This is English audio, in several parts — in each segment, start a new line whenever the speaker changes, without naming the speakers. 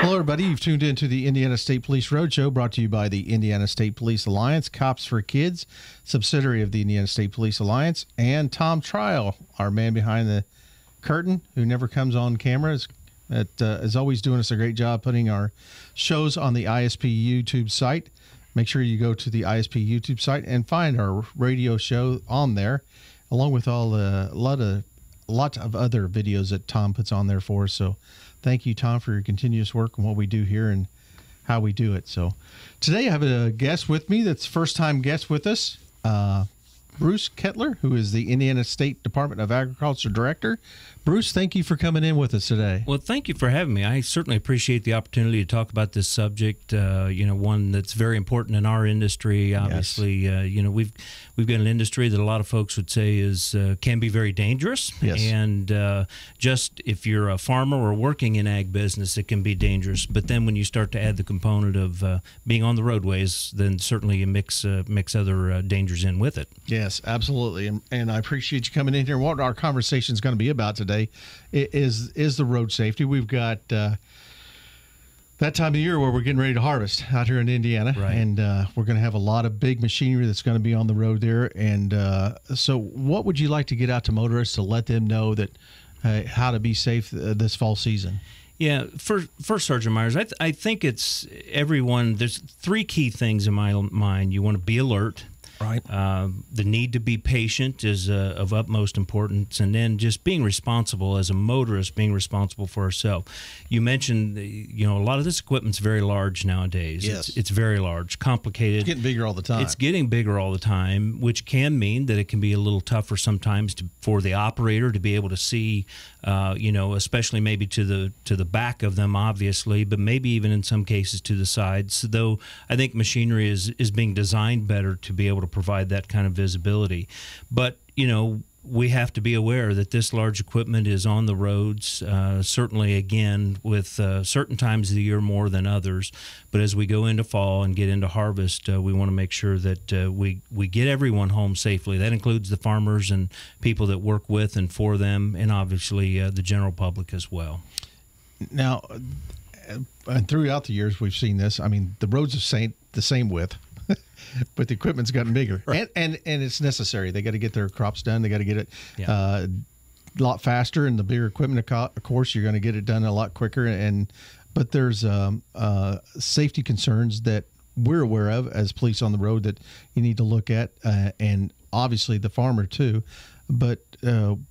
Hello, everybody. You've tuned into the Indiana State Police Roadshow, brought to you by the Indiana State Police Alliance, Cops for Kids, subsidiary of the Indiana State Police Alliance, and Tom Trial, our man behind the curtain, who never comes on camera, is always doing us a great job putting our shows on the ISP YouTube site. Make sure you go to the ISP YouTube site and find our radio show on there, along with a lot of other videos that Tom puts on there for us. So thank you, Tom, for your continuous work and what we do here and how we do it. So today I have a guest with me that's first-time guest with us, Bruce Cutler, who is the Indiana State Department of Agriculture Director. Bruce, thank you for coming in with us today.
Well, thank you for having me. I certainly appreciate the opportunity to talk about this subject, one that's very important in our industry. Obviously,
yes.
We've got an industry that a lot of folks would say can be very dangerous.
Yes.
And just if you're a farmer or working in ag business, it can be dangerous. But then when you start to add the component of being on the roadways, then certainly you mix other dangers in with it.
Yes, absolutely. And I appreciate you coming in here. What our conversation is going to be about today is the road safety. We've got that time of year where we're getting ready to harvest out here in Indiana.
Right.
And we're going to have a lot of big machinery that's going to be on the road there. And so what would you like to get out to motorists to let them know that how to be safe this fall season?
Yeah, first, Sergeant Myers, I think it's everyone. There's three key things in my mind. You want to be alert.
Right.
The need to be patient is of utmost importance, and then just being responsible as a motorist, being responsible for ourselves. You mentioned, a lot of this equipment's very large nowadays.
Yes.
It's very large, complicated.
It's getting bigger all the time.
It's getting bigger all the time, which can mean that it can be a little tougher sometimes for the operator to be able to see, especially maybe to the back of them, obviously, but maybe even in some cases to the sides. Though I think machinery is being designed better to be able to provide that kind of visibility. But, we have to be aware that this large equipment is on the roads, certainly, again, with certain times of the year more than others. But as we go into fall and get into harvest, we want to make sure that we get everyone home safely. That includes the farmers and people that work with and for them, and obviously the general public as well.
Now, and throughout the years, we've seen this. I mean, the roads are the same width. But the equipment's gotten bigger,
right.
and it's necessary. They got to get their crops done. They got to get it a lot faster, and the bigger equipment, of course, you're going to get it done a lot quicker. But there's safety concerns that we're aware of as police on the road that you need to look at, and obviously the farmer too. But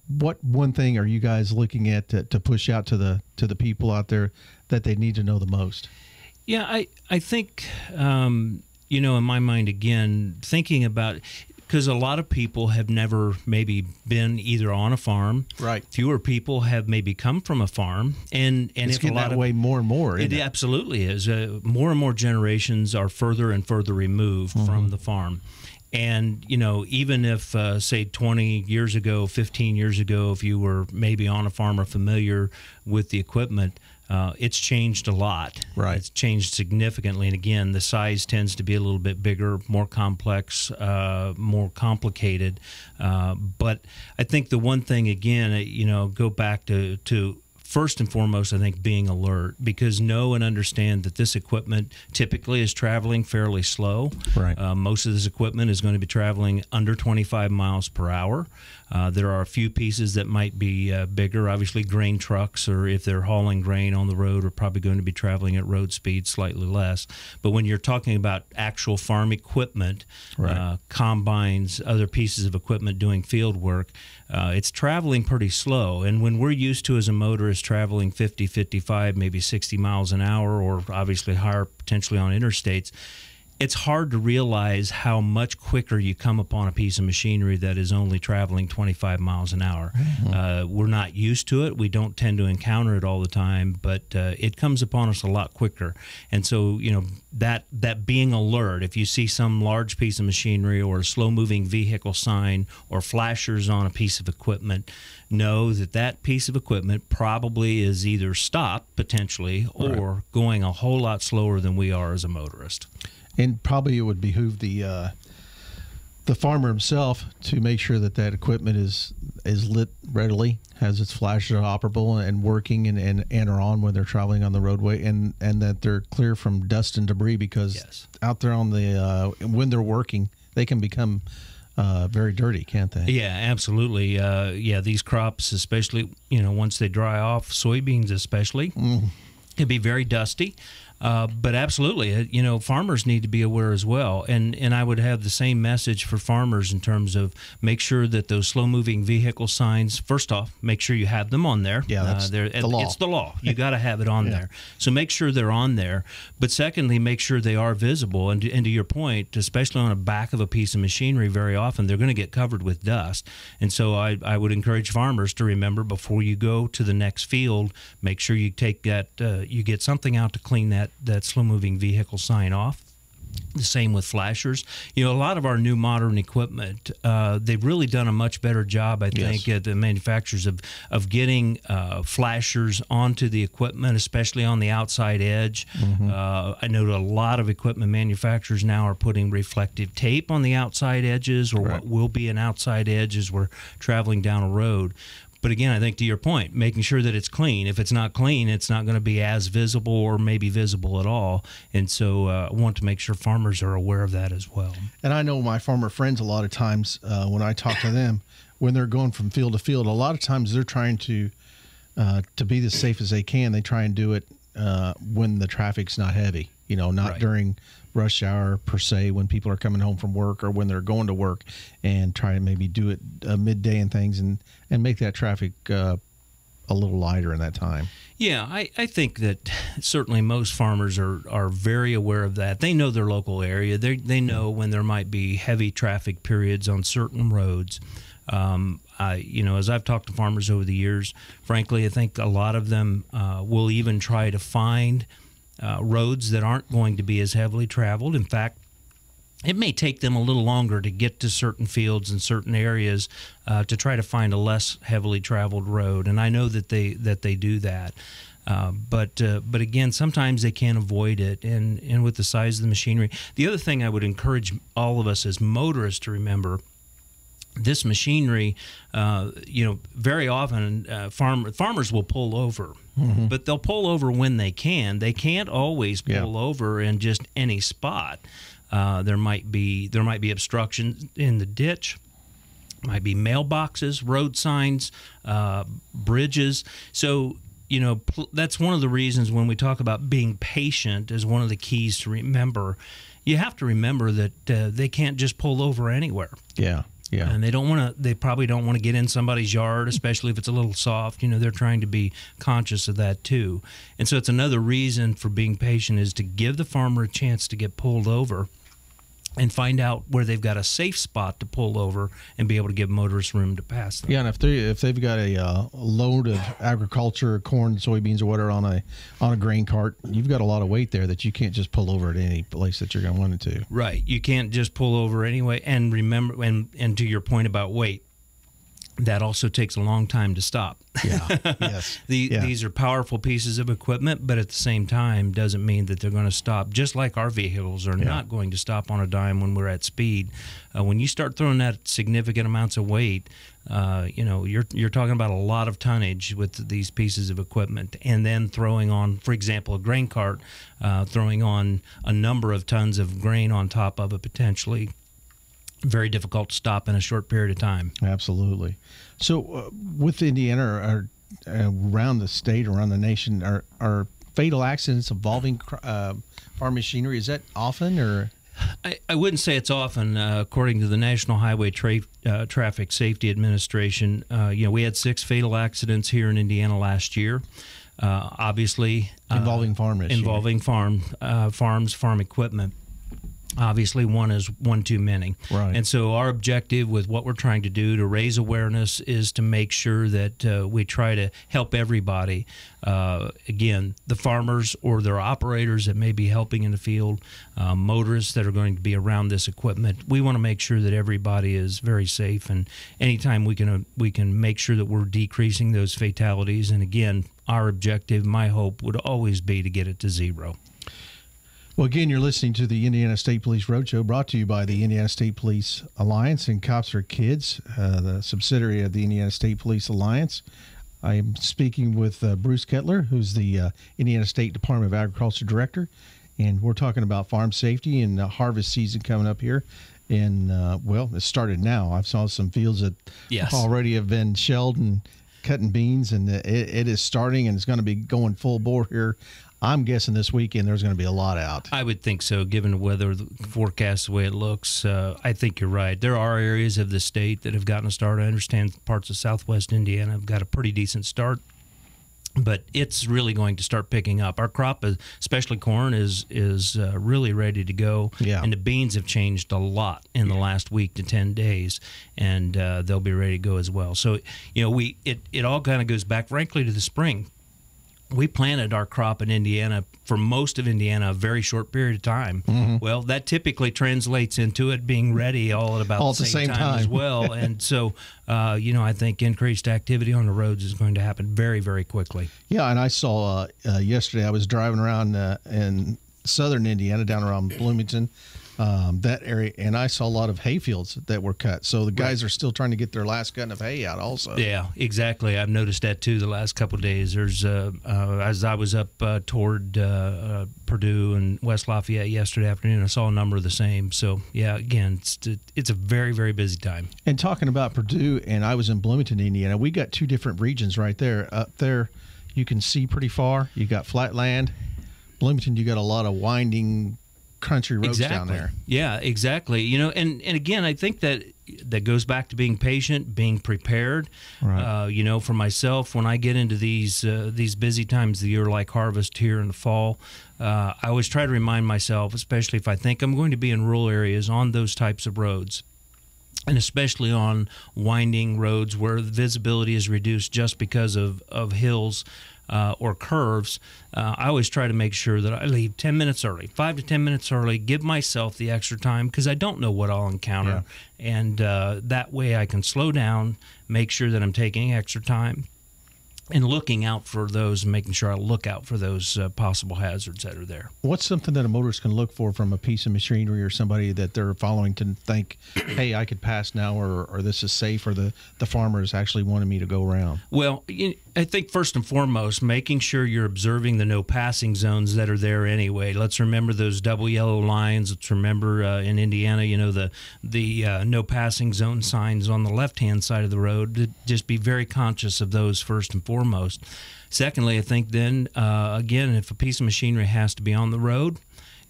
what one thing are you guys looking at to push out to the people out there that they need to know the most?
Yeah, I think. In my mind, again, thinking about, because a lot of people have never maybe been either on a farm.
Right.
Fewer people have maybe come from a farm. And
it's getting that way more and more.
It absolutely is. More and more generations are further and further removed from the farm. And, even if, say, 20 years ago, 15 years ago, if you were maybe on a farm or familiar with the equipment, it's changed a lot.
Right.
It's changed significantly. And again, the size tends to be a little bit bigger, more complex, more complicated. But I think the one thing, again, go back to first and foremost, I think being alert, because know and understand that this equipment typically is traveling fairly slow.
Right.
Most of this equipment is going to be traveling under 25 miles per hour. There are a few pieces that might be bigger. Obviously, grain trucks, or if they're hauling grain on the road, are probably going to be traveling at road speed slightly less. But when you're talking about actual farm equipment,
right.
Combines, other pieces of equipment doing field work, it's traveling pretty slow. And when we're used to, as a motorist, traveling 50, 55, maybe 60 miles an hour, or obviously higher potentially on interstates, it's hard to realize how much quicker you come upon a piece of machinery that is only traveling 25 miles an hour. Mm-hmm. We're not used to it. We don't tend to encounter it all the time, but it comes upon us a lot quicker. And so, that being alert, if you see some large piece of machinery or a slow-moving vehicle sign or flashers on a piece of equipment, know that piece of equipment probably is either stopped, potentially, or going a whole lot slower than we are as a motorist.
And probably it would behoove the the farmer himself to make sure that that equipment is lit readily, has its flashes operable and working and are on when they're traveling on the roadway, and that they're clear from dust and debris, because out there on the when they're working, they can become very dirty, can't they?
Yeah, absolutely. These crops, especially, once they dry off, soybeans especially, can be very dusty. But absolutely, farmers need to be aware as well. And I would have the same message for farmers in terms of make sure that those slow-moving vehicle signs, first off, make sure you have them on there.
Yeah, that's the law.
It's the law. You got to have it on there. So make sure they're on there. But secondly, make sure they are visible. And to your point, especially on the back of a piece of machinery, very often they're going to get covered with dust. And so I would encourage farmers to remember, before you go to the next field, make sure you take that, you get something out to clean that slow-moving vehicle sign off. The same with flashers. A lot of our new modern equipment, they've really done a much better job, I think, the manufacturers of getting flashers onto the equipment, especially on the outside edge. I know a lot of equipment manufacturers now are putting reflective tape on the outside edges, or what will be an outside edge as we're traveling down a road. But again, I think to your point, making sure that it's clean. If it's not clean, it's not going to be as visible or maybe visible at all. And so I want to make sure farmers are aware of that as well.
And I know my farmer friends, a lot of times when I talk to them, when they're going from field to field, a lot of times they're trying to be as safe as they can. They try and do it when the traffic's not heavy, not during rush hour per se, when people are coming home from work or when they're going to work, and try to maybe do it midday and things, and make that traffic a little lighter in that time.
Yeah, I think that certainly most farmers are very aware of that. They know their local area. They know when there might be heavy traffic periods on certain roads. As I've talked to farmers over the years, frankly, I think a lot of them will even try to find roads that aren't going to be as heavily traveled. In fact, it may take them a little longer to get to certain fields and certain areas to try to find a less heavily traveled road. And I know that they do that. But again, sometimes they can't avoid it. And with the size of the machinery, the other thing I would encourage all of us as motorists to remember, this machinery, very often farmers will pull over, but they'll pull over when they can. They can't always pull over in just any spot. There might be obstructions in the ditch, might be mailboxes, road signs, bridges. So that's one of the reasons when we talk about being patient as one of the keys to remember. You have to remember that they can't just pull over anywhere.
Yeah. Yeah.
And they probably don't want to get in somebody's yard, especially if it's a little soft. They're trying to be conscious of that too. And so it's another reason for being patient, is to give the farmer a chance to get pulled over and find out where they've got a safe spot to pull over and be able to give motorists room to pass them.
Yeah, and if they've got a load of agriculture, corn, soybeans, or whatever on a grain cart, you've got a lot of weight there that you can't just pull over at any place that you're going to want it to.
Right, you can't just pull over anyway. And remember, and to your point about weight, that also takes a long time to stop.
Yeah. Yes.
These are powerful pieces of equipment, but at the same time doesn't mean that they're going to stop. Just like our vehicles are not going to stop on a dime when we're at speed. When you start throwing that significant amounts of weight, you're talking about a lot of tonnage with these pieces of equipment, and then throwing on, for example, a grain cart, throwing on a number of tons of grain on top of it potentially. Very difficult to stop in a short period of time.
Absolutely. So with Indiana or around the state, around the nation, are fatal accidents involving farm machinery? Is that often, or?
I wouldn't say it's often. According to the National Highway Traffic Safety Administration, we had 6 fatal accidents here in Indiana last year. Obviously,
involving farm machinery.
Involving farms, farm equipment. Obviously, one is one too many.
Right.
And so our objective with what we're trying to do to raise awareness is to make sure that we try to help everybody. Again, the farmers or their operators that may be helping in the field, motorists that are going to be around this equipment. We want to make sure that everybody is very safe. And anytime we can make sure that we're decreasing those fatalities. And again, our objective, my hope, would always be to get it to zero.
Well, again, you're listening to the Indiana State Police Roadshow, brought to you by the Indiana State Police Alliance and Cops for Kids, the subsidiary of the Indiana State Police Alliance. I am speaking with Bruce Cutler, who's the Indiana State Department of Agriculture Director, and we're talking about farm safety and harvest season coming up here. And, well, it started now. I've saw some fields that already have been shelled and cutting beans, and it is starting, and it's going to be going full bore here. I'm guessing this weekend there's going to be a lot out.
I would think so, given the weather forecast, the way it looks. I think you're right. There are areas of the state that have gotten a start. I understand parts of southwest Indiana have got a pretty decent start, but it's really going to start picking up. Our crop, especially corn, is really ready to go.
Yeah.
And the beans have changed a lot in the last week to 10 days, and they'll be ready to go as well. So, you know, it all kind of goes back, frankly, to the spring. We planted our crop in Indiana, for most of Indiana, a very short period of time. Mm-hmm. Well, that typically translates into it being ready all at about the same time as well. And so, you know, I think increased activity on the roads is going to happen very, very quickly.
Yeah, and I saw yesterday, I was driving around in southern Indiana, down around Bloomington, that area, and I saw a lot of hay fields that were cut. So the guys are still trying to get their last gun of hay out also.
Yeah, exactly. I've noticed that too the last couple of days. There's as I was up toward Purdue and West Lafayette yesterday afternoon, I saw a number of the same. So, yeah, again, it's a very, very busy time.
And talking about Purdue, and I was in Bloomington, Indiana, we got two different regions right there. Up there, you can see pretty far. You got flat land. Bloomington, you got a lot of winding country roads down there.
Yeah, exactly. You know, and again, I think that goes back to being patient, being prepared.
Right.
You know, for myself, when I get into these busy times of the year, like harvest here in the fall, I always try to remind myself, especially if I think I'm going to be in rural areas on those types of roads, and especially on winding roads where the visibility is reduced just because of hills or curves, I always try to make sure that I leave 10 minutes early, 5 to 10 minutes early, give myself the extra time because I don't know what I'll encounter. Yeah. And that way I can slow down, make sure that I'm taking extra time, and looking out for those, making sure I look out for those possible hazards that are there.
What's something that a motorist can look for from a piece of machinery or somebody that they're following to think, hey, I could pass now, or this is safe, or the farmer is actually wanting me to go around?
Well, I think first and foremost, making sure you're observing the no passing zones that are there anyway. Let's remember those double yellow lines. Let's remember in Indiana, you know, the no passing zone signs on the left-hand side of the road. Just be very conscious of those first and foremost. Secondly, I think then, again, if a piece of machinery has to be on the road,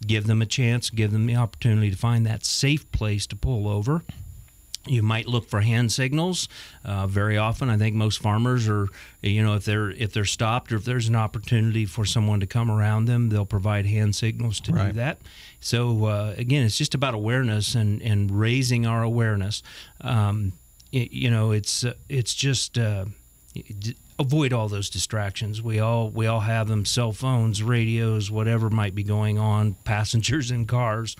give them a chance, give them the opportunity to find that safe place to pull over. You might look for hand signals. Very often, I think most farmers are, you know, if they're stopped or if there's an opportunity for someone to come around them, they'll provide hand signals to do that. So again, it's just about awareness and raising our awareness. You know, it's just avoid all those distractions. We all have them: cell phones, radios, whatever might be going on, passengers in cars.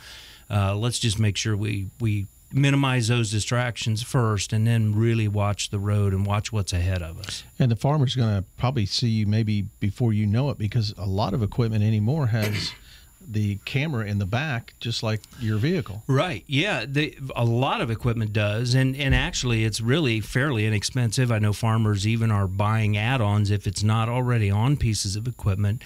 Let's just make sure we minimize those distractions first, and then really watch the road and watch what's ahead of us.
And the farmer's going to probably see you maybe before you know it, because a lot of equipment anymore has the camera in the back, just like your vehicle.
Right. Yeah. A lot of equipment does, and actually it's really fairly inexpensive. I know farmers even are buying add-ons if it's not already on pieces of equipment.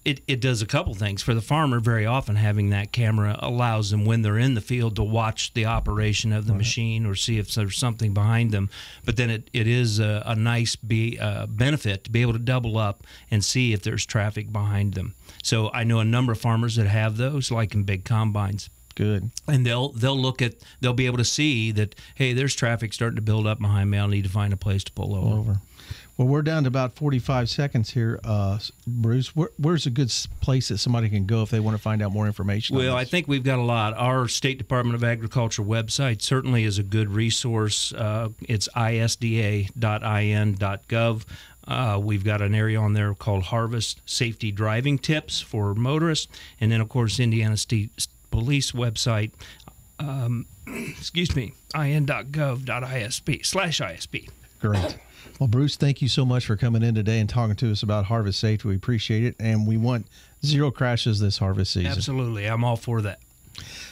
It does a couple things. For the farmer, very often having that camera allows them, when they're in the field, to watch the operation of the machine or see if there's something behind them. But then it is a nice benefit to be able to double up and see if there's traffic behind them. So I know a number of farmers that have those, like in big combines.
Good.
And they'll be able to see that, hey, there's traffic starting to build up behind me. I'll need to find a place to pull over.
Well, we're down to about 45 seconds here, Bruce. Where's a good place that somebody can go if they want to find out more information?
Well, I think we've got a lot. Our State Department of Agriculture website certainly is a good resource. It's isda.in.gov. We've got an area on there called Harvest Safety Driving Tips for motorists. And then, of course, Indiana State Police website, in.gov.isp/ISP.
Great. Well, Bruce, thank you so much for coming in today and talking to us about harvest safety. We appreciate it, and we want zero crashes this harvest season.
Absolutely. I'm all for that.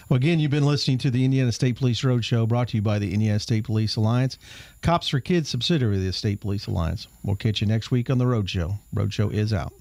Well, again, you've been listening to the Indiana State Police Roadshow, brought to you by the Indiana State Police Alliance, Cops for Kids subsidiary of the State Police Alliance. We'll catch you next week on the Roadshow. Roadshow is out.